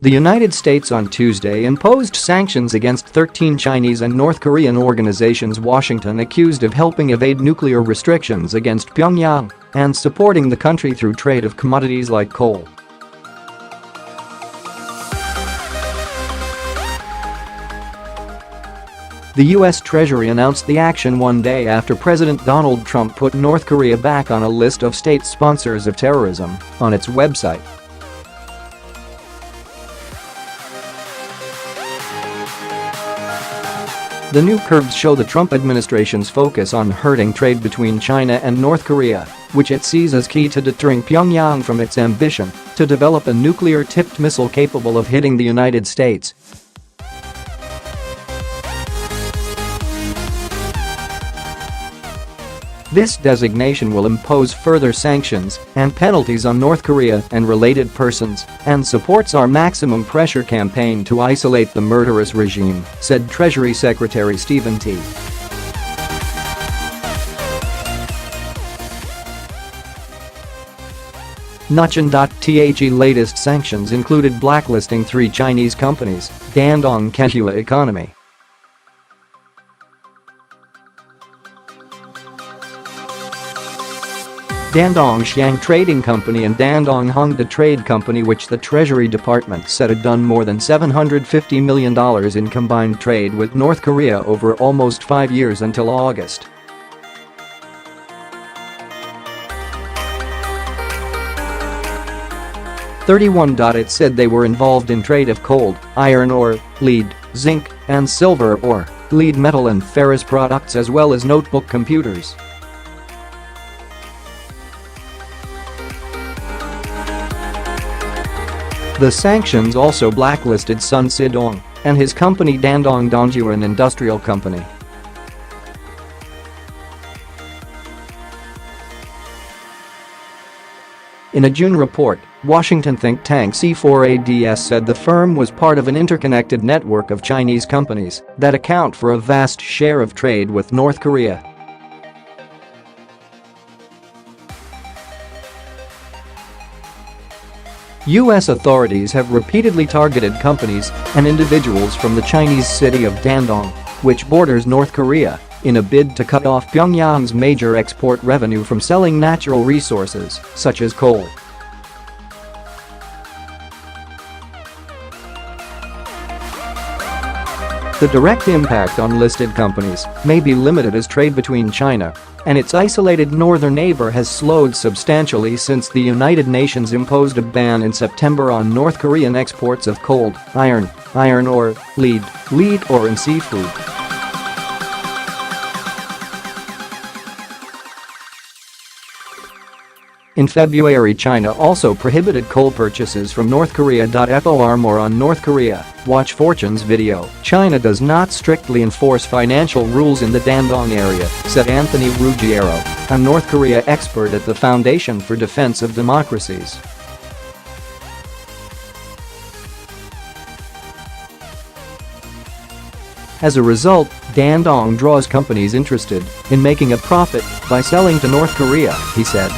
The United States on Tuesday imposed sanctions against 13 Chinese and North Korean organizations Washington accused of helping evade nuclear restrictions against Pyongyang and supporting the country through trade of commodities like coal. The U.S. Treasury announced the action one day after President Donald Trump put North Korea back on a list of state sponsors of terrorism on its website. The new curbs show the Trump administration's focus on hurting trade between China and North Korea, which it sees as key to deterring Pyongyang from its ambition to develop a nuclear-tipped missile capable of hitting the United States. This designation will impose further sanctions and penalties on North Korea and related persons and supports our maximum pressure campaign to isolate the murderous regime, said Treasury Secretary Stephen T. Nachan.The latest sanctions included blacklisting 3 Chinese companies, Dandong Kehua Economy, Dandong Xiang Trading Company and Dandong Hongda Trade Company, which the Treasury Department said had done more than $750 million in combined trade with North Korea over almost 5 years until August. It said they were involved in trade of coal, iron ore, lead, zinc, and silver ore, lead metal and ferrous products as well as notebook computers. The sanctions also blacklisted Sun Sidong and his company Dandong Dongjuan Industrial Company. In a June report, Washington think tank C4ADS said the firm was part of an interconnected network of Chinese companies that account for a vast share of trade with North Korea. U.S. authorities have repeatedly targeted companies and individuals from the Chinese city of Dandong, which borders North Korea, in a bid to cut off Pyongyang's major export revenue from selling natural resources, such as coal. The direct impact on listed companies may be limited as trade between China and its isolated northern neighbor has slowed substantially since the United Nations imposed a ban in September on North Korean exports of coal, iron ore, lead ore and seafood. In February, China also prohibited coal purchases from North Korea. For more on North Korea, watch Fortune's video. China does not strictly enforce financial rules in the Dandong area, said Anthony Ruggiero, a North Korea expert at the Foundation for Defense of Democracies. As a result, Dandong draws companies interested in making a profit by selling to North Korea, he said.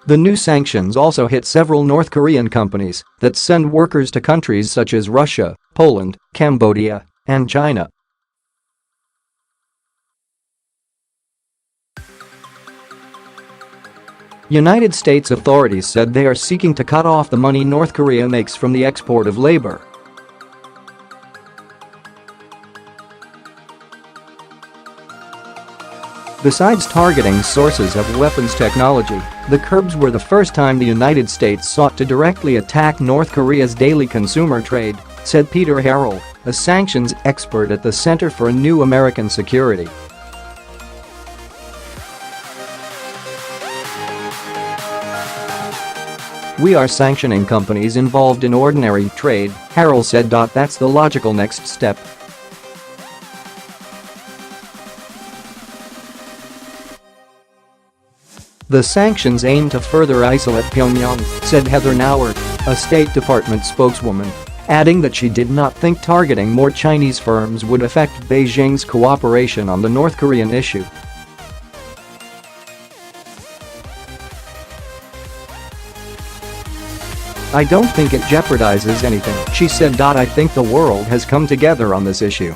The new sanctions also hit several North Korean companies that send workers to countries such as Russia, Poland, Cambodia, and China. United States authorities said they are seeking to cut off the money North Korea makes from the export of labor. Besides targeting sources of weapons technology, the curbs were the first time the United States sought to directly attack North Korea's daily consumer trade, said Peter Harrell, a sanctions expert at the Center for New American Security. We are sanctioning companies involved in ordinary trade, Harrell said. That's the logical next step. The sanctions aim to further isolate Pyongyang, said Heather Nauert, a State Department spokeswoman. adding that she did not think targeting more Chinese firms would affect Beijing's cooperation on the North Korean issue. "I don't think it jeopardizes anything," she said. "I think the world has come together on this issue.